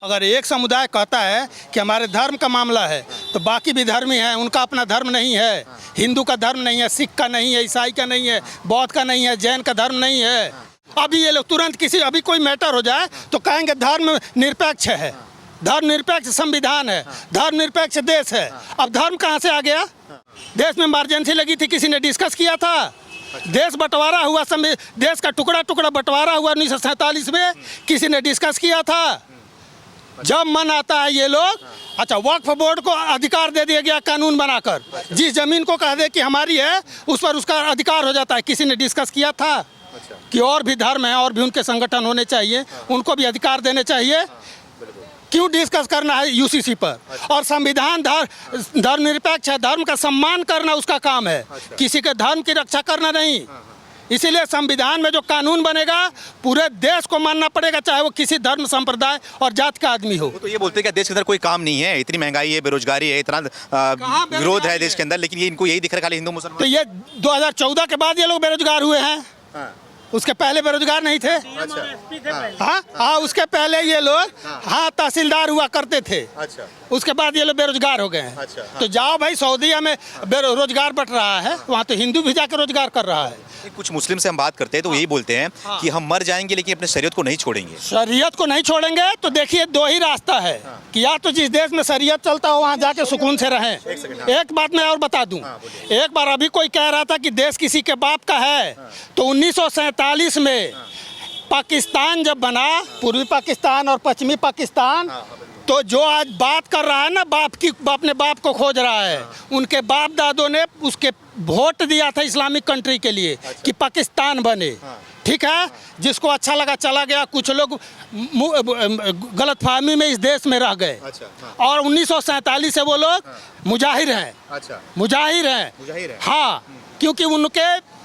अगर एक समुदाय कहता है कि हमारे धर्म का मामला है तो बाकी भी धर्मी हैं, उनका अपना धर्म नहीं है। हिंदू का धर्म नहीं है, सिख का नहीं है, ईसाई का नहीं है, बौद्ध का नहीं है, जैन का धर्म नहीं है। अभी ये लोग तुरंत अभी कोई मैटर हो जाए तो कहेंगे धर्म निरपेक्ष है, धर्म निरपेक्ष संविधान है, धर्म निरपेक्ष देश है। अब धर्म कहाँ से आ गया? देश में इमरजेंसी लगी थी, किसी ने डिस्कस किया था? देश बंटवारा हुआ, देश का टुकड़ा टुकड़ा बंटवारा हुआ 1947 में, किसी ने डिस्कस किया था? जब मन आता है ये लोग, अच्छा वक्फ बोर्ड को अधिकार दे दिया गया कानून बनाकर, जिस जमीन को कह दे कि हमारी है उस पर उसका अधिकार हो जाता है। किसी ने डिस्कस किया था कि और भी धर्म है, और भी उनके संगठन होने चाहिए, उनको भी अधिकार देने चाहिए? क्यों डिस्कस करना है यूसीसी पर? और संविधान धर्म निरपेक्ष है, धर्म का सम्मान करना उसका काम है, किसी के धर्म की रक्षा करना नहीं। इसीलिए संविधान में जो कानून बनेगा पूरे देश को मानना पड़ेगा, चाहे वो किसी धर्म संप्रदाय और जाति का आदमी हो। तो ये बोलते हैं कि देश के अंदर कोई काम नहीं है, इतनी महंगाई है, बेरोजगारी है, इतना विरोध है देश के अंदर, लेकिन ये इनको यही दिख रहा है खाली हिंदू मुसलमान। तो ये 2014 के बाद ये लोग बेरोजगार हुए हैं, उसके पहले बेरोजगार नहीं थे। हाँ, उसके पहले ये लोग तहसीलदार हुआ करते थे, उसके बाद ये लोग बेरोजगार हो गए हैं। तो जाओ भाई, सऊदीया में रोजगार बढ़ रहा है, वहाँ तो हिंदू भी जाकर रोजगार कर रहा है। कुछ मुस्लिम से हम बात करते हैं तो यही बोलते हैं कि हम मर जाएंगे लेकिन अपने शरीयत को नहीं छोड़ेंगे। शरीयत को नहीं छोड़ेंगे तो देखिए दो ही रास्ता है कि या तो जिस देश में शरीयत चलता हो वहाँ जाके सुकून से रहें। एक बात मैं और बता दूं, एक बार अभी कोई कह रहा था कि देश किसी के बाप का है, तो 1947 में पाकिस्तान जब बना, पूर्वी पाकिस्तान और पश्चिमी पाकिस्तान, तो जो आज बात कर रहा है ना अपने बाप को खोज रहा है, उनके बाप दादों ने उसके वोट दिया था इस्लामिक कंट्री के लिए कि पाकिस्तान बने। ठीक है, जिसको अच्छा लगा चला गया, कुछ लोग गलतफहमी में इस देश में रह गए। और 1947 से वो लोग मुजाहिर हैं। मुजाहिर हैं। हाँ, क्योंकि उनके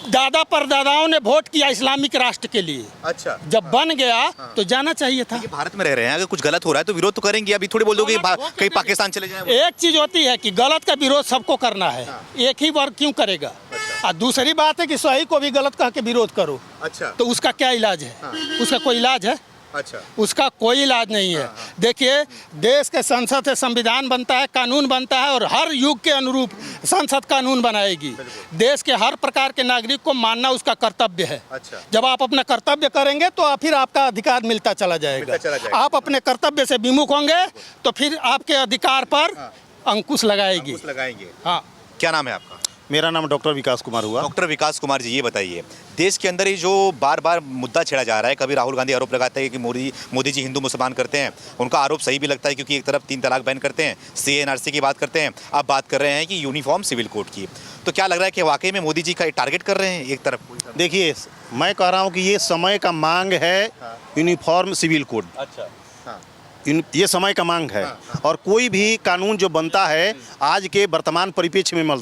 दादा परदादाओं ने वोट किया इस्लामिक राष्ट्र के लिए। जब बन गया तो जाना चाहिए था। भारत में रह रहे हैं, अगर कुछ गलत हो रहा है तो विरोध तो करेंगे। अभी थोड़ी बोल दोगे कहीं पाकिस्तान चले जाएं। एक चीज होती है कि गलत का विरोध सबको करना है, एक ही वर्ग क्यों करेगा? और दूसरी बात है कि सही को भी गलत कह के विरोध करो, तो उसका क्या इलाज है? उसका कोई इलाज है? उसका कोई इलाज नहीं है। देखिए, देश के संसद से संविधान बनता है, कानून बनता है, और हर युग के अनुरूप संसद कानून बनाएगी। देश के हर प्रकार के नागरिक को मानना उसका कर्तव्य है। जब आप अपना कर्तव्य करेंगे तो फिर आपका अधिकार मिलता चला जाएगा। आप अपने कर्तव्य से विमुख होंगे तो फिर आपके अधिकार पर अंकुश लगाएगी। हाँ। क्या नाम है आपका? मेरा नाम डॉक्टर विकास कुमार हुआ। डॉक्टर विकास कुमार जी, ये बताइए, देश के अंदर ही जो बार बार मुद्दा छेड़ा जा रहा है, कभी राहुल गांधी आरोप लगाते हैं कि मोदी जी हिंदू मुसलमान करते हैं, उनका आरोप सही भी लगता है क्योंकि एक तरफ 3 तलाक बैन करते हैं, CA/NRC की बात करते हैं, अब बात कर रहे हैं कि यूनिफॉर्म सिविल कोड की। तो क्या लग रहा है कि वाकई में मोदी जी का टारगेट कर रहे हैं एक तरफ? देखिए, मैं कह रहा हूँ कि ये समय का मांग है यूनिफॉर्म सिविल कोड। ये समय का मांग है। और कोई भी कानून जो बनता है आज के वर्तमान परिप्रेक्ष्य में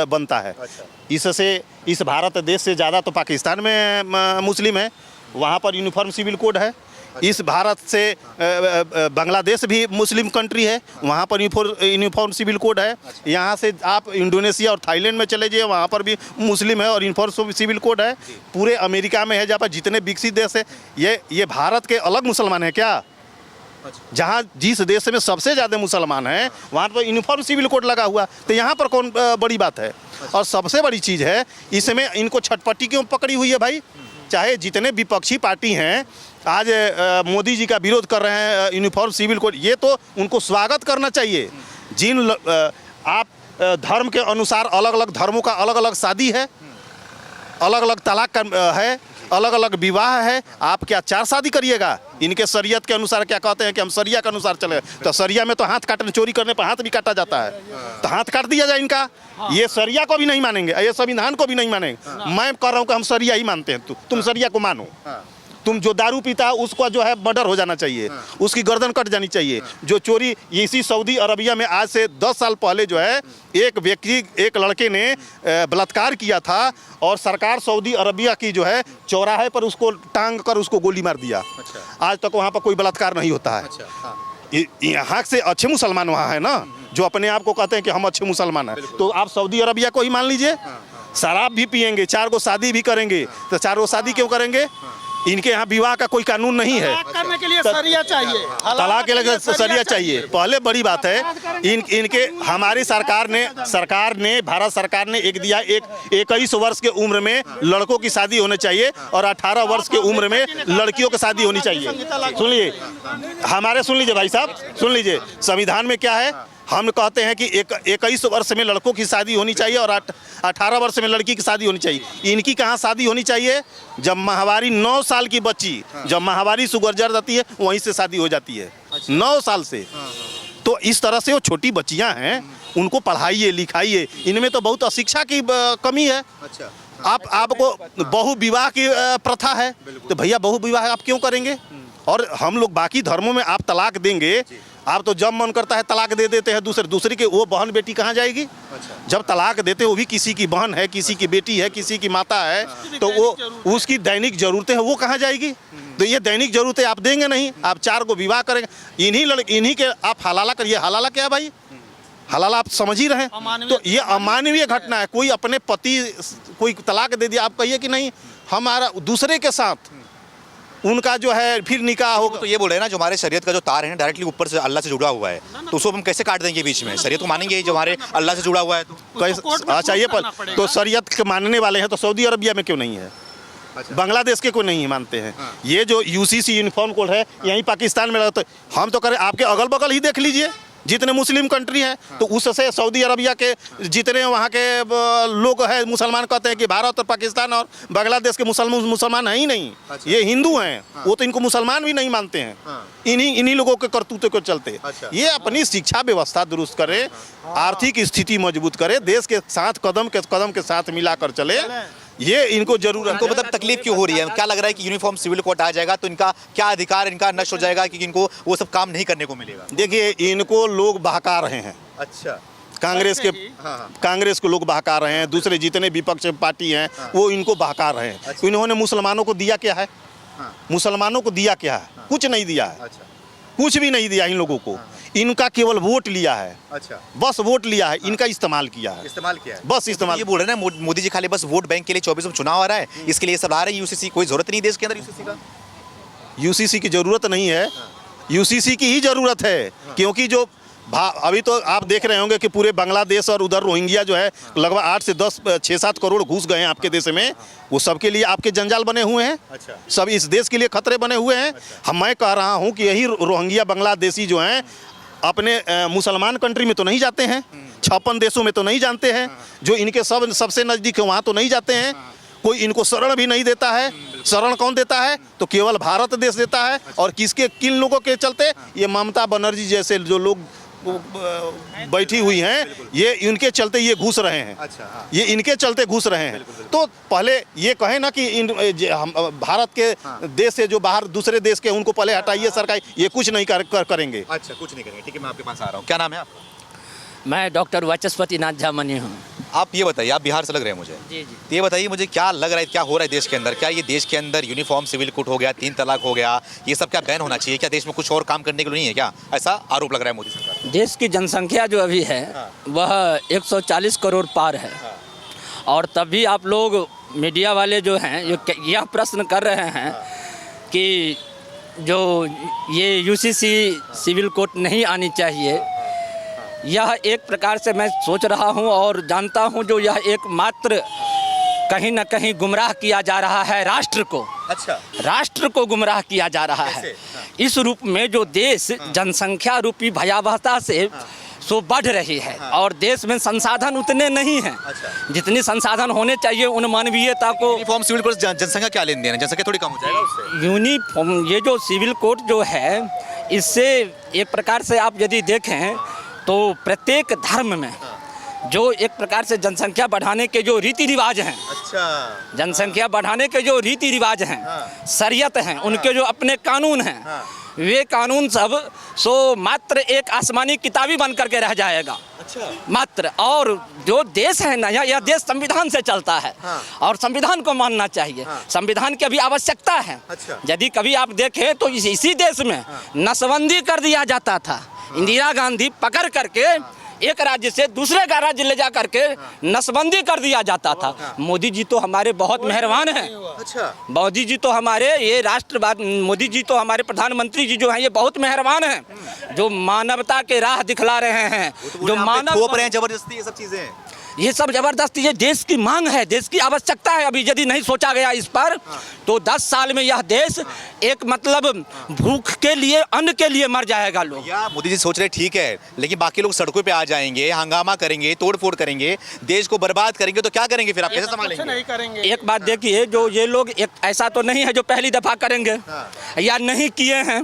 बनता है। इससे इस भारत देश से ज़्यादा तो पाकिस्तान में मुस्लिम है, वहाँ पर यूनिफॉर्म सिविल कोड है। इस भारत से बांग्लादेश भी मुस्लिम कंट्री है, वहाँ पर यूनिफॉर्म सिविल कोड है। यहाँ से आप इंडोनेशिया और थाईलैंड में चले जाइए, वहाँ पर भी मुस्लिम है और यूनिफॉर्म सिविल कोड है। पूरे अमेरिका में है, जहाँ पर जितने विकसित देश है, ये भारत के अलग मुसलमान है क्या? जहाँ जिस देश में सबसे ज़्यादा मुसलमान हैं वहाँ पर यूनिफॉर्म सिविल कोड लगा हुआ, तो यहाँ पर कौन बड़ी बात है? और सबसे बड़ी चीज़ है, इसमें इनको छटपटी क्यों पकड़ी हुई है भाई? चाहे जितने विपक्षी पार्टी हैं आज मोदी जी का विरोध कर रहे हैं यूनिफॉर्म सिविल कोड, ये तो उनको स्वागत करना चाहिए। जिन आप धर्म के अनुसार अलग अलग धर्मों का अलग अलग शादी है, अलग अलग तलाक का है, अलग अलग विवाह है, आप क्या 4 शादी करिएगा? इनके शरीयत के अनुसार क्या कहते हैं कि हम शरिया के अनुसार चले, तो शरिया में तो हाथ काटने, चोरी करने पर हाथ भी काटा जाता है, तो हाथ काट दिया जाए इनका। ये शरिया को भी नहीं मानेंगे, ये संविधान को भी नहीं मानेंगे। मैं कह रहा हूँ कि हम शरिया ही मानते हैं, तुम शरिया को मानो। तुम जो दारू पीता है उसको जो है मर्डर हो जाना चाहिए, उसकी गर्दन कट जानी चाहिए। जो चोरी, इसी सऊदी अरबिया में आज से 10 साल पहले जो है एक व्यक्ति, एक लड़के ने बलात्कार किया था और सरकार सऊदी अरबिया की जो है चौराहे पर उसको टांग कर उसको गोली मार दिया। आज तक वहाँ पर कोई बलात्कार नहीं होता है। यहाँ से अच्छे मुसलमान वहाँ है ना, जो अपने आप को कहते हैं कि हम अच्छे मुसलमान हैं। तो आप सऊदी अरबिया को ही मान लीजिए, शराब भी पियेंगे, 4 गो शादी भी करेंगे, तो 4 गो शादी क्यों करेंगे? इनके यहाँ विवाह का कोई कानून नहीं है। तलाक करने के लिए सरिया चाहिए, तलाक के लिए सरिया चाहिए, पहले बड़ी बात है। इनके हमारी सरकार ने भारत सरकार ने एक दिया, 21 वर्ष के उम्र में लड़कों की शादी होनी चाहिए और 18 वर्ष के उम्र में लड़कियों की शादी होनी चाहिए। सुन लीजिए हमारे, सुन लीजिए भाई साहब, सुन लीजिए संविधान में क्या है। हम कहते हैं कि 21 वर्ष में लड़कों की शादी होनी चाहिए और 18 वर्ष में लड़की की शादी होनी चाहिए। इनकी कहाँ शादी होनी चाहिए? जब माहवारी 9 साल की बच्ची जब माहवारी से गुजर जाती है वहीं से शादी हो जाती है, 9 साल से। तो इस तरह से वो छोटी बच्चियां हैं, उनको पढ़ाइए लिखाइए। इनमें तो बहुत अशिक्षा की कमी है। आपको बहु विवाह की प्रथा है, तो भैया बहु विवाह आप क्यों करेंगे? और हम लोग बाकी धर्मों में आप तलाक देंगे, आप तो जब मन करता है तलाक दे देते हैं दूसरी के, वो बहन बेटी कहाँ जाएगी? जब तलाक देते हैं वो भी किसी की बहन है, किसी की बेटी है, किसी की माता है, तो वो उसकी दैनिक जरूरतें हैं, वो कहाँ जाएगी? तो ये दैनिक जरूरतें आप देंगे नहीं, आप 4 को विवाह करेंगे। इन्हीं के आप हलाला करिए। हलाला क्या है भाई? हलाला आप समझ ही रहे हैं। तो ये अमानवीय घटना है। कोई अपने पति कोई तलाक दे दिया, आप कहिए कि नहीं हमारा दूसरे के साथ उनका जो है फिर निकाह होगा। तो ये बोल रहे हैं ना, जो हमारे शरीयत का जो तार है ना डायरेक्टली ऊपर से अल्लाह से जुड़ा हुआ है, तो उसको हम कैसे काट देंगे बीच में? शरीयत को मानेंगे जो हमारे अल्लाह से जुड़ा हुआ है, तो अच्छा ये पर तो शरीयत के मानने वाले हैं तो सऊदी अरबिया में क्यों नहीं है? बांग्लादेश के कोई नहीं मानते हैं। ये जो यूसीसी यूनिफॉर्म कोड है यहीं पाकिस्तान में रहते, हम तो करें आपके अगल बगल ही देख लीजिए जितने मुस्लिम कंट्री हैं, तो उससे सऊदी अरबिया के जितने वहाँ के लोग हैं मुसलमान, कहते हैं कि भारत और पाकिस्तान और बांग्लादेश के मुसलमान हैं ही नहीं। ये हिंदू हैं, वो तो इनको मुसलमान भी नहीं मानते हैं। इन्हीं लोगों के करतूतों को चलते। ये अपनी शिक्षा व्यवस्था दुरुस्त करे, आर्थिक स्थिति मजबूत करे, देश के साथ कदम के साथ मिलाकर चले, ये इनको जरूर। इनको मतलब तकलीफ क्यों हो रही है? क्या लग रहा है कि यूनिफॉर्म सिविल कोड आ जाएगा तो इनका क्या अधिकार इनका नष्ट हो जाएगा, क्योंकि इनको वो सब काम नहीं करने को मिलेगा? देखिए इनको लोग बहका रहे हैं। अच्छा, कांग्रेस को लोग बहका रहे हैं, दूसरे जितने विपक्ष पार्टी हैं वो इनको बहका रहे हैं। इन्होंने मुसलमानों को दिया क्या है? मुसलमानों को दिया क्या है? कुछ नहीं दिया है, कुछ भी नहीं दिया इन लोगों को। इनका केवल वोट लिया है। अच्छा, बस वोट लिया है, इनका इस्तेमाल किया है, बस इस्तेमाल। ये बोल रहे हैं ना मोदी जी खाली बस वोट बैंक के लिए 24 में चुनाव आ रहा है, इसके लिए सब आ रहे हैं यूसीसी। कोई जरूरत नहीं देश के अंदर यूसीसी का। यूसीसी की जरूरत नहीं है, यूसीसी की ही जरूरत है। क्योंकि जो अभी तो आप देख रहे होंगे कि पूरे बांग्लादेश और उधर रोहिंग्या जो है लगभग 8 से 10 6-7 करोड़ घुस गए हैं आपके देश में। वो सबके लिए आपके जंजाल बने हुए हैं। अच्छा। सब इस देश के लिए खतरे बने हुए हैं। अच्छा। मैं कह रहा हूं कि यही रोहिंग्या बांग्लादेशी जो हैं अपने मुसलमान कंट्री में तो नहीं जाते हैं, 56 देशों में तो नहीं जानते हैं, जो इनके सबसे नज़दीक है वहाँ तो नहीं जाते हैं। कोई इनको शरण भी नहीं देता है। शरण कौन देता है? तो केवल भारत देश देता है। और किन लोगों के चलते? ये ममता बनर्जी जैसे जो लोग बैठी हुई हैं, ये इनके चलते ये घुस रहे हैं। अच्छा, हाँ। ये इनके चलते घुस रहे हैं। तो पहले ये कहें ना कि भारत के देश से जो बाहर दूसरे देश के उनको पहले हटाइए सरकार, ये कुछ नहीं करेंगे। अच्छा, कुछ नहीं करेंगे। ठीक है, मैं आपके पास आ रहा हूँ। क्या नाम है आपका? मैं डॉक्टर वाचस्पति नाथ झा मनी हूँ। आप ये बताइए, आप बिहार से लग रहे हैं मुझे। जी। तो ये बताइए मुझे क्या लग रहा है, क्या हो रहा है देश के अंदर? क्या ये देश के अंदर यूनिफॉर्म सिविल कोड हो गया, 3 तलाक हो गया, ये सब क्या बैन होना चाहिए? क्या देश में कुछ और काम करने के लिए नहीं है क्या? ऐसा आरोप लग रहा है मोदी सरकार। देश की जनसंख्या जो अभी है वह 140 करोड़ पार है। और तभी आप लोग मीडिया वाले जो हैं यह प्रश्न कर रहे हैं कि जो ये यूसीसी सिविल कोड नहीं आनी चाहिए। यह एक प्रकार से मैं सोच रहा हूं और जानता हूं जो यह एकमात्र कहीं न कहीं गुमराह किया जा रहा है राष्ट्र को। अच्छा, राष्ट्र को गुमराह किया जा रहा है। इस रूप में जो देश जनसंख्या रूपी भयावहता से सो बढ़ रही है और देश में संसाधन उतने नहीं हैं जितने संसाधन होने चाहिए उन मानवीयता को। यूनिफॉर्म सिविल कोड जनसंख्या क्या लेन देन है? जनसंख्या थोड़ी कम हो जाएगा उससे। यूनिफॉर्म ये जो सिविल कोड जो है इससे एक प्रकार से आप यदि देखें तो प्रत्येक धर्म में जो एक प्रकार से जनसंख्या बढ़ाने के जो रीति रिवाज हैं, अच्छा, जनसंख्या बढ़ाने के जो रीति रिवाज हैं, शरीयत हैं, उनके जो अपने कानून हैं, वे कानून सब सो मात्र एक आसमानी किताबी बन करके रह जाएगा। अच्छा, मात्र। और जो देश है ना, यह देश संविधान से चलता है और संविधान को मानना चाहिए। संविधान की अभी आवश्यकता है। अच्छा। यदि कभी आप देखें तो इसी देश में नसबंदी कर दिया जाता था। इंदिरा गांधी पकड़ करके एक राज्य से दूसरे का राज्य ले जा करके नसबंदी कर दिया जाता था। मोदी जी तो हमारे बहुत मेहरबान हैं। अच्छा, मोदी जी तो हमारे ये राष्ट्रवाद, मोदी जी तो हमारे प्रधानमंत्री जी जो हैं ये बहुत मेहरबान हैं, जो मानवता के राह दिखला रहे हैं, जो मानव थोप रहे हैं जबरदस्ती ये सब चीजें। ये सब जबरदस्ती, ये देश की मांग है, देश की आवश्यकता है। अभी यदि नहीं सोचा गया इस पर तो 10 साल में यह देश एक मतलब भूख के लिए, अन्न के लिए मर जाएगा लोग। या मोदी जी सोच रहे ठीक है, लेकिन बाकी लोग सड़कों पे आ जाएंगे, हंगामा करेंगे, तोड़फोड़ करेंगे, देश को बर्बाद करेंगे, तो क्या करेंगे फिर? आप कैसे संभालेंगे? नहीं करेंगे। एक बात देखिए, जो ये लोग एक ऐसा तो नहीं है जो पहली दफा करेंगे या नहीं किए हैं।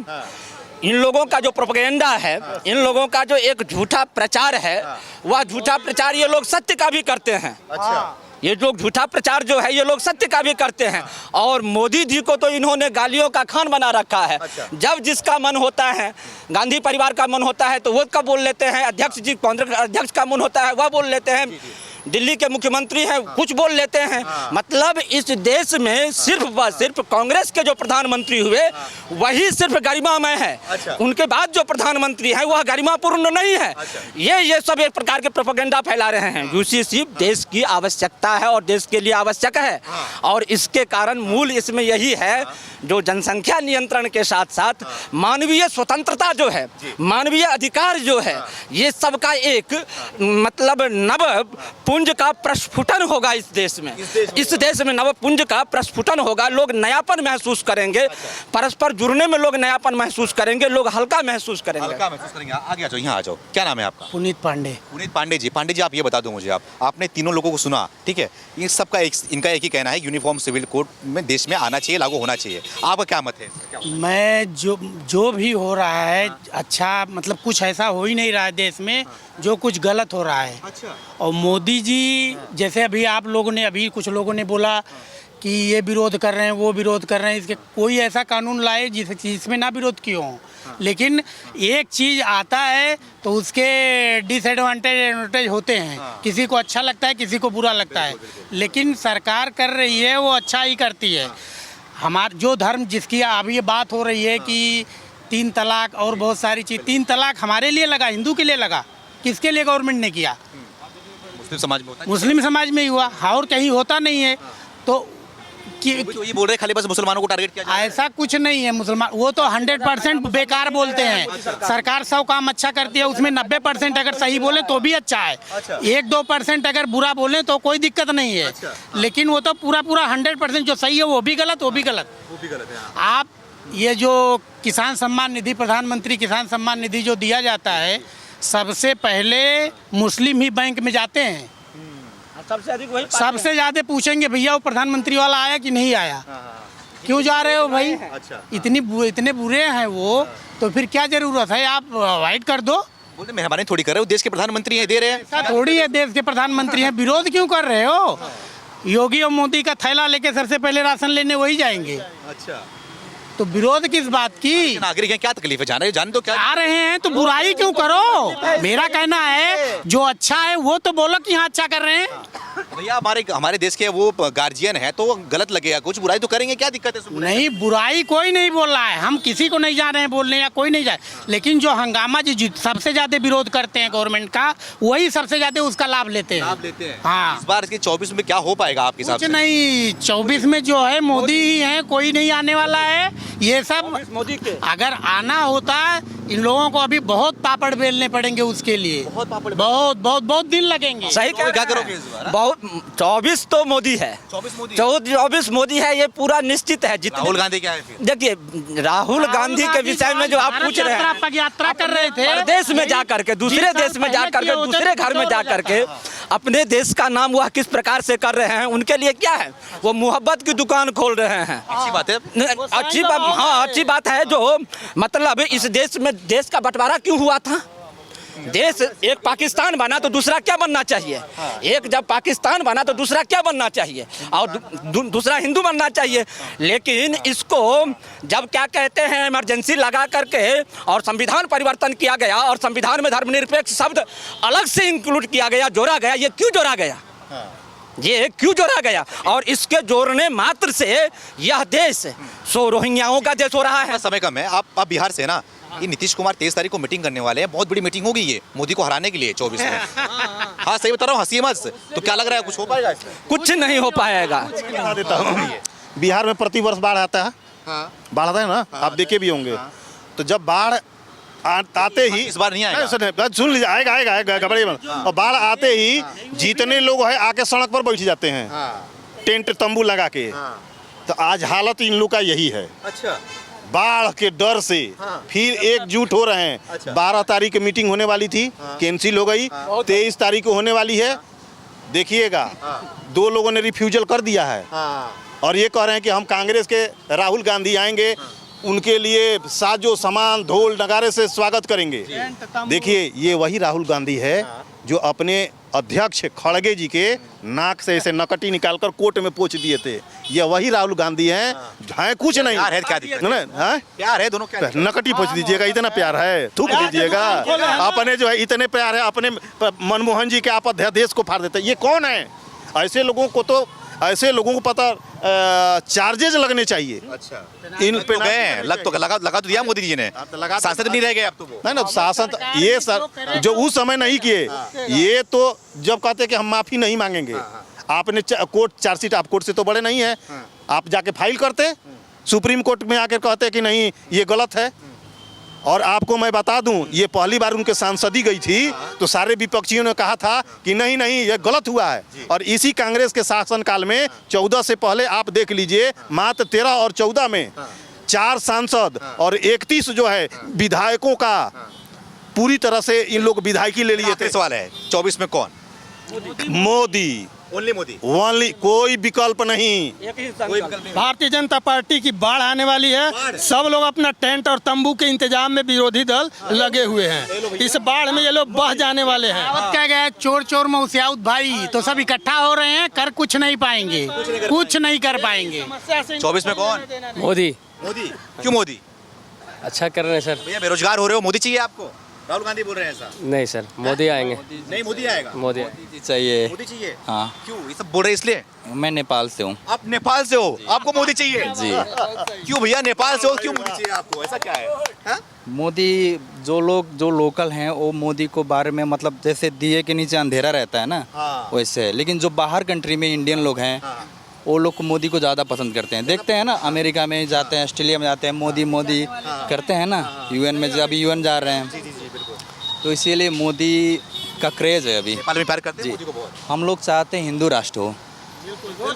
इन लोगों का जो प्रोपेगेंडा है, इन लोगों का जो एक झूठा प्रचार है, वह झूठा प्रचार ये लोग सत्य का भी करते हैं। अच्छा, ये लोग झूठा प्रचार जो है ये लोग सत्य का भी करते हैं। और मोदी जी को तो इन्होंने गालियों का खान बना रखा है। जब जिसका मन होता है, गांधी परिवार का मन होता है तो वो कब बोल लेते हैं, अध्यक्ष जी, कांग्रेस अध्यक्ष का मन होता है वह बोल लेते हैं, दिल्ली के मुख्यमंत्री हैं कुछ बोल लेते हैं। मतलब इस देश में सिर्फ व सिर्फ कांग्रेस के जो प्रधानमंत्री हुए वही सिर्फ गरिमामय है। उनके बाद जो प्रधानमंत्री है वह गरिमापूर्ण नहीं है। ये सब एक प्रकार के प्रोपेगेंडा फैला रहे हैं। यूसीसी देश की आवश्यकता है और देश के लिए आवश्यक है, और इसके कारण मूल इसमें यही है, जो जनसंख्या नियंत्रण के साथ साथ मानवीय स्वतंत्रता जो है, मानवीय अधिकार जो है, ये सबका एक मतलब नव पुंज का प्रस्फुटन होगा इस देश में। इस देश में नव पुंज का प्रस्फुटन होगा। लोग नयापन महसूस करेंगे, परस्पर जुड़ने में लोग नयापन महसूस करेंगे, लोग हल्का महसूस करेंगे। हल्का महसूस करेंगे। आगे आ जाओ, यहाँ आ जाओ। क्या नाम है आपका? पुनीत पांडे। पुनीत पांडे जी। पांडे जी, आप ये बता दो मुझे, आपने तीनों लोगों को सुना, ठीक है? ये सबका इनका एक ही कहना है, यूनिफॉर्म सिविल कोड में देश में आना चाहिए, लागू होना चाहिए। आपका क्या मत है? मैं जो भी हो रहा है अच्छा, मतलब कुछ ऐसा हो ही नहीं रहा है देश में जो कुछ गलत हो रहा है। अच्छा। और मोदी जी जैसे अभी आप लोगों ने, अभी कुछ लोगों ने बोला कि ये विरोध कर रहे हैं, वो विरोध कर रहे हैं, इसके कोई ऐसा कानून लाए जिसमें ना विरोध किए हों। लेकिन एक चीज़ आता है तो उसके डिसएडवांटेज होते हैं। किसी को अच्छा लगता है, किसी को बुरा लगता है, लेकिन सरकार कर रही है वो अच्छा ही करती है। हमारा जो धर्म जिसकी अभी ये बात हो रही है कि 3 तलाक और बहुत सारी चीज़, 3 तलाक हमारे लिए लगा, हिंदू के लिए लगा, किसके लिए गवर्नमेंट ने किया? मुस्लिम समाज में होता है। मुस्लिम समाज में ही हुआ, और कहीं होता नहीं है। तो तो ये बोल रहे खाली बस मुसलमानों को टारगेट किया जाए? ऐसा कुछ नहीं है। मुसलमान वो तो 100% बेकार बोलते हैं। सरकार 100 काम अच्छा करती है, उसमें 90% अगर सही बोले तो भी अच्छा है। 1-2% अगर बुरा बोले तो कोई दिक्कत नहीं है। लेकिन वो तो पूरा 100% जो सही है वो भी गलत, वो भी गलत। आप ये जो किसान सम्मान निधि, प्रधानमंत्री किसान सम्मान निधि जो दिया जाता है, सबसे पहले मुस्लिम ही बैंक में जाते हैं। सबसे अधिक वही सबसे ज्यादा पूछेंगे भैया वो प्रधानमंत्री वाला आया कि नहीं आया, क्यों जा रहे हो भाई? इतने बुरे हैं वो, तो फिर क्या जरूरत है? आप अवॉइड कर दो। बोलते मेहरबानी थोड़ी कर रहे हो, देश के प्रधानमंत्री हैं, दे रहे हैं। ऐसा थोड़ी है, देश के प्रधानमंत्री हैं, विरोध क्यों कर रहे हो? योगी और मोदी का थैला लेके सबसे पहले राशन लेने वही जाएंगे। अच्छा, तो विरोध किस बात की? नागरिक हैं, क्या तकलीफ है? जान दो क्या आ रहे हैं तो बुराई क्यों करो? मेरा कहना है जो अच्छा है वो तो बोलो कि हाँ अच्छा कर रहे हैं। भैया हमारे देश के वो गार्जियन है तो गलत लगेगा, कुछ बुराई तो करेंगे, क्या दिक्कत है? नहीं, बुराई कोई नहीं बोल रहा है, हम किसी को नहीं जा रहे हैं बोलने, या कोई नहीं जाए। लेकिन जो हंगामा जो सबसे ज्यादा विरोध करते हैं गवर्नमेंट का, वही सबसे ज्यादा उसका लाभ लेते हैं। हाँ, इस बार 24 में क्या हो पाएगा आपके हिसाब से? कुछ नहीं, 24 में जो है मोदी ही है, कोई नहीं आने वाला है। ये सब मोदी के अगर आना होता है, इन लोगों को अभी बहुत पापड़ बेलने पड़ेंगे उसके लिए, बहुत दिन लगेंगे। सही क्या करोगे इस बार? बहुत 24 तो मोदी है, 24 मोदी है, ये पूरा निश्चित है। राहुल गांधी क्या है फिर? देखिए, राहुल गांधी के विषय में जो आप पूछ रहे हैं, यात्रा कर रहे थे प्रदेश में जा करके, दूसरे देश में जा करके, दूसरे घर में जा करके अपने देश का नाम वह किस प्रकार से कर रहे हैं, उनके लिए क्या है? वो मोहब्बत की दुकान खोल रहे हैं। अच्छी बात है, अच्छी बात, हाँ अच्छी बात है। जो मतलब इस देश में देश का बंटवारा क्यों हुआ था? देश एक पाकिस्तान बना तो दूसरा क्या बनना चाहिए? एक जब पाकिस्तान बना तो दूसरा क्या बनना चाहिए? और दूसरा हिंदू बनना चाहिए। लेकिन इसको जब क्या कहते हैं, इमरजेंसी लगा करके और संविधान परिवर्तन किया गया और संविधान में धर्मनिरपेक्ष शब्द अलग से इंक्लूड किया गया, जोड़ा गया। ये क्यों जोड़ा गया? ये क्यों जोड़ा गया? और इसके जोड़ने मात्र से यह देश सो रोहिंग्याओं का देश हो रहा है। समय कम है, आप बिहार से ना, ये नीतीश कुमार 23 तारीख को मीटिंग करने वाले हैं, बहुत बड़ी मीटिंग होगी ये मोदी को हराने के लिए 24 में। हाँ सही बता रहा हूँ, हंसी मत। तो क्या लग रहा है कुछ हो पाएगा इसमें? कुछ नहीं हो पाएगा। बता देता हूँ, बिहार में प्रति वर्ष बाढ़ आता है, बाढ़ आता है ना, आप देखे भी होंगे। तो जब बाढ़ आते ही, इस बार नहीं आएगा। सुन लीजिए, आएगा आएगा आएगा, घबराइए मत। और बाढ़ आते ही जितने लोग है आके सड़क पर बैठ जाते हैं, टेंट तंबू लगा के। तो आज हालत इन लोग का यही है। अच्छा, बाढ़ के डर से फिर एकजुट हो रहे हैं। 12 तारीख की मीटिंग होने वाली थी, कैंसिल हो गई। 23 तारीख को होने वाली है, देखिएगा। 2 लोगों ने रिफ्यूजल कर दिया है और ये कह रहे हैं कि हम कांग्रेस के राहुल गांधी आएंगे, उनके लिए साजो सामान ढोल नगारे से स्वागत करेंगे। देखिए, ये वही राहुल गांधी है जो अपने अध्यक्ष खड़गे जी के नाक से ऐसे नकटी निकालकर कोर्ट में पोंछ दिए थे। ये वही राहुल गांधी हैं, कुछ नहीं। प्यार है, क्या दिक्कत है? प्यार है दोनों, क्या नकटी पोंछ दीजिएगा, इतना प्यार है, थूक दीजिएगा। अपने जो है इतने प्यार है, अपने मनमोहन जी के आप अध्यादेश को फाड़ देते हैं। ये कौन है? ऐसे लोगों को तो, ऐसे लोगों को पता चार्जेज लगने चाहिए। अच्छा, इन पे गए लगा तो दिया मोदी जी ने, सांसद नहीं रह गए अब तो वो। नहीं ना, शासन ये सर जो उस समय नहीं किए, ये तो जब कहते कि हम माफी नहीं मांगेंगे, आपने कोर्ट चार्जशीट, आप कोर्ट से तो बड़े नहीं है, आप जाके फाइल करते, सुप्रीम कोर्ट में आकर कहते कि नहीं ये गलत है। और आपको मैं बता दूं, ये पहली बार उनके सांसदी गई थी तो सारे विपक्षियों ने कहा था कि नहीं नहीं ये गलत हुआ है। और इसी कांग्रेस के शासनकाल में 14 से पहले आप देख लीजिए, मात्र 13 और 14 में 4 सांसद और 31 जो है विधायकों का पूरी तरह से इन लोग विधायकी ले लिए थे। सवाल है 24 में कौन? मोदी, ओनली मोदी, ओनली, कोई विकल्प नहीं। भारतीय जनता पार्टी की बाढ़ आने वाली है, सब लोग अपना टेंट और तंबू के इंतजाम में विरोधी दल लगे हुए हैं। इस बाढ़ में ये लोग बह जाने वाले हैं। क्या गया, चोर चोर मौसियाउत भाई, तो सब इकट्ठा हो रहे हैं, कर कुछ नहीं पाएंगे, कुछ नहीं कर पाएंगे। 24 में कौन? मोदी। मोदी, क्यों मोदी? अच्छा कर रहे हैं सर। भैया बेरोजगार हो रहे हो, मोदी चाहिए आपको? राहुल गांधी बोल रहे हैं ऐसा? नहीं सर, मोदी आएंगे। नहीं, मोदी आएगा। मोदी चाहिए। मोदी चाहिए? हाँ, क्यों ये सब बोल रहे हैं? इसलिए मैं नेपाल से हूँ। आप नेपाल से हो, आपको मोदी चाहिए? जी। क्यों भैया, नेपाल से हो, क्यों मोदी चाहिए आपको? ऐसा क्या है? हा? मोदी, जो लोग जो लोकल हैं वो मोदी को बारे में, मतलब जैसे दिए के नीचे अंधेरा रहता है ना, वैसे है। लेकिन जो बाहर कंट्री में इंडियन लोग हैं, वो लोग को मोदी को ज़्यादा पसंद करते हैं। देखते हैं ना, अमेरिका में जाते हैं, ऑस्ट्रेलिया में जाते हैं, मोदी मोदी करते हैं ना। यूएन में अभी यूएन जा रहे हैं, तो इसीलिए मोदी का क्रेज है अभी। नेपाल में प्यार करते हैं मोदी को बहुत। हम लोग चाहते हैं हिंदू राष्ट्र हो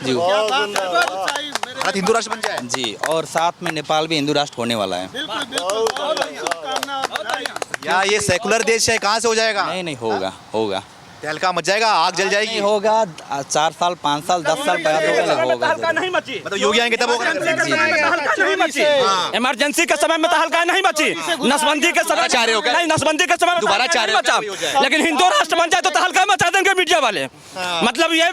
जी, भारत हिंदू राष्ट्र बन जाए जी, और साथ में नेपाल भी हिंदू राष्ट्र होने वाला है। या ये सेकुलर देश है, कहाँ से हो जाएगा? नहीं नहीं, होगा होगा, तहलका मच जाएगा, आग जल जाएगी। नहीं होगा, 4 साल 5 साल 10 साल बाद होगा। मतलब योगी आएंगे तब होगा। इमरजेंसी के समय में तो हल्का नहीं बची, नसबंदी के समय चाह रहे हो क्या? नहीं, नसबंदी के समय में दोबारा चाह रहे हो क्या? बचा, लेकिन हिंदू राष्ट्र बन जाए तो हल्का मचा देंगे मीडिया वाले। मतलब ये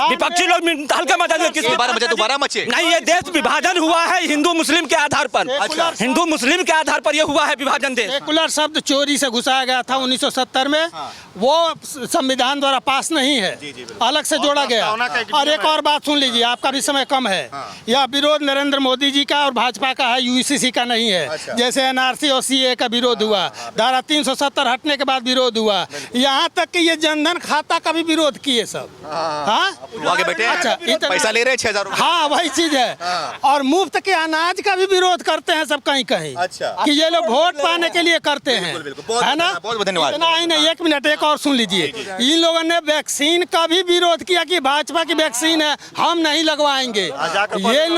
विपक्षी लोग हल्का मचा देंगे। किस दोबारा मचे? नहीं, ये देश विभाजन हुआ है हिंदू मुस्लिम के आधार पर। हिंदू मुस्लिम के आधार पर ये हुआ है विभाजन देश। सेकुलर शब्द चोरी से घुसाया गया था 1970 में, वो संविधान द्वारा पास नहीं है, अलग से जोड़ा गया। और एक और बात सुन लीजिए, आपका भी समय कम है। यह विरोध नरेंद्र मोदी जी का और भाजपा का है, यूसीसी का नहीं है। जैसे एनआरसी और सीए का विरोध हुआ, धारा 370 हटने के बाद विरोध हुआ, यहाँ तक कि ये जनधन खाता का भी विरोध किए सब। हाँ, आगे बैठे हैं। अच्छा, पैसा ले रहे हैं 6,000 रुपए। हाँ, वही चीज है। और मुफ्त के अनाज का भी विरोध करते हैं सब कहीं कहीं। अच्छा, कि ये लोग वोट पाने के लिए करते हैं, है ना? बहुत धन्यवाद। इतना ही नहीं, 1 मिनट एक और सुन लीजिए। इन लोगों ने वैक्सीन का भी विरोध किया कि भाजपा की वैक्सीन है, हम नहीं लगवाएंगे। ये इन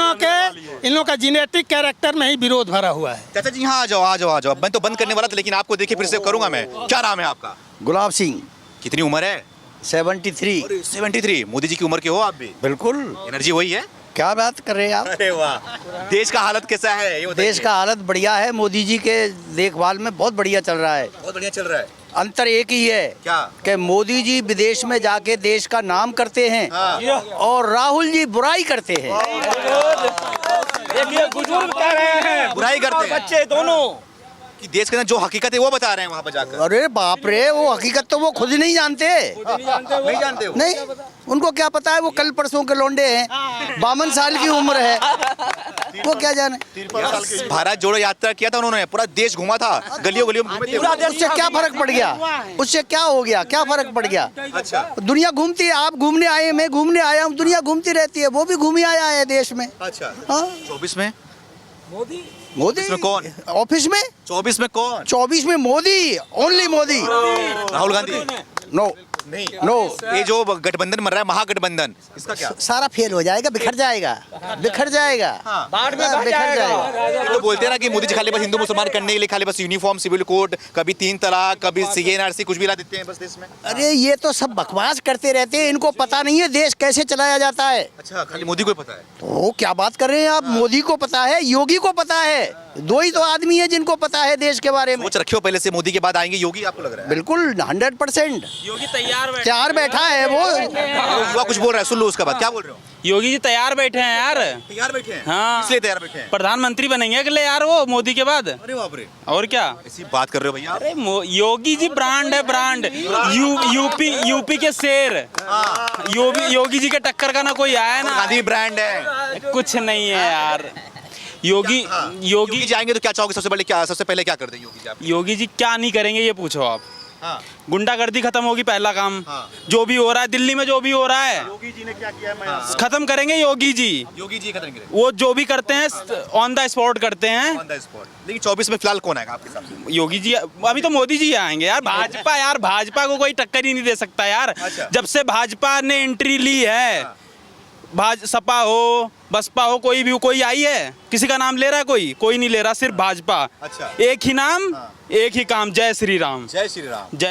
लोगों का जेनेटिक कैरेक्टर में ही विरोद भरा हुआ है। चाचा जी, हाँ, आ जाओ आ जाओ आ जाओ। मैं तो बंद करने वाला था, लेकिन आपको देखिए फिर से करूंगा मैं। क्या नाम है आपका? गुलाब सिंह, कितनी उम्र है? 73। 73। मोदी जी की उम्र के हो आप भी? बिल्कुल। एनर्जी वही है? क्या बात कर रहे हैं आप? अरे वाह। देश का हालत कैसा है ये बताइए। देश का हालत बढ़िया है, मोदी जी के देखभाल में बहुत बढ़िया चल रहा है। बहुत बढ़िया चल रहा है। अंतर एक ही है, क्या? कि मोदी जी विदेश में जाके देश का नाम करते हैं और राहुल जी बुराई करते हैं। देखिए, बुजुर्ग कह रहे हैं, बुराई करते हैं। बच्चे दोनों कि देश के अंदर जो हकीकत है वो बता रहे हैं वहाँ पर जाकर। अरे बाप रे, वो हकीकत तो वो खुद ही नहीं जानते। नहीं जानते हो? नहीं, उनको क्या पता है, वो कल परसों के लौंडे हैं, 52 साल की उम्र है, वो क्या जाने। भारत जोड़ो यात्रा किया था उन्होंने, पूरा देश घुमा था, गलियों गलियों में घूमे थे। उससे क्या फर्क पड़ गया, उससे क्या हो गया, क्या फर्क पड़ गया। अच्छा दुनिया घूमती है, आप घूमने आए, मैं घूमने आया हूँ, दुनिया घूमती रहती है, वो भी घूमी आया है देश में। अच्छा। हाँ, 24 में मोदी इसमें कौन? ऑफिस में 24 में कौन? 24 में मोदी, ओनली मोदी। राहुल गांधी नो नहीं, नो, ये जो गठबंधन बन रहा है महागठबंधन, इसका क्या? सारा फेल हो जाएगा, बिखर जाएगा, बिखर जाएगा, बाढ़ में बिखर जाएगा। ये तो बोलते हैं ना कि मोदी जी खाली बस हिंदू मुसलमान करने के लिए खाली बस यूनिफॉर्म सिविल कोड, कभी 3 तलाक, कभी CA/NRC, कुछ भी ला देते हैं बस देश में। अरे ये तो सब बकवास करते रहते हैं, इनको पता नहीं है देश कैसे चलाया जाता है। अच्छा, खाली मोदी को ही पता है। तो क्या बात कर रहे हैं आप, मोदी को पता है, योगी को पता है, 2 ही तो आदमी है जिनको पता है देश के बारे में। सोच रखे हो पहले से मोदी के बाद आएंगे योगी, आपको लग रहा है? बिल्कुल 100%। योगी तैयार बैठा है वो। युवा कुछ बोल रहा है, सुन लो उसका बात। क्या बोल रहे हो? योगी जी तैयार बैठे हैं यार। तैयार बैठे हैं? हाँ। इसलिए तैयार बैठे हैं? प्रधानमंत्री बनेंगे अगले यार वो मोदी के बाद। अरे बाप रे, और क्या, ऐसी बात कर रहे हो भैया? अरे योगी जी ब्रांड है, ब्रांड। यूपी के शेर। योगी जी के टक्कर का ना कोई आया ना। गांधी ब्रांड है। कुछ नहीं है यार। योगी योगी जी आएंगे तो क्या चाहोगे? सबसे पहले क्या कर देंगे योगी जी आप? योगी जी क्या नहीं करेंगे ये पूछो आप। हाँ। गुंडागर्दी खत्म होगी, पहला काम। हाँ। जो भी हो रहा है दिल्ली में, जो भी हो रहा है योगी जी ने क्या किया, मैं खत्म करेंगे योगी जी। योगी जी करेंगे वो जो भी करते हैं ऑन द स्पॉट करते हैं। On the spot. लेकिन 24 में फिलहाल कौन आएगा आपके हिसाब से? योगी जी, अभी तो मोदी जी आएंगे यार। भाजपा को कोई टक्कर ही नहीं दे सकता यार। अच्छा। जब से भाजपा ने एंट्री ली है, सपा हो, बसपा हो, कोई आई है? किसी का नाम ले रहा है? कोई नहीं ले रहा, सिर्फ भाजपा। अच्छा। एक ही नाम, एक ही काम, जय श्री राम। जय श्री राम। जय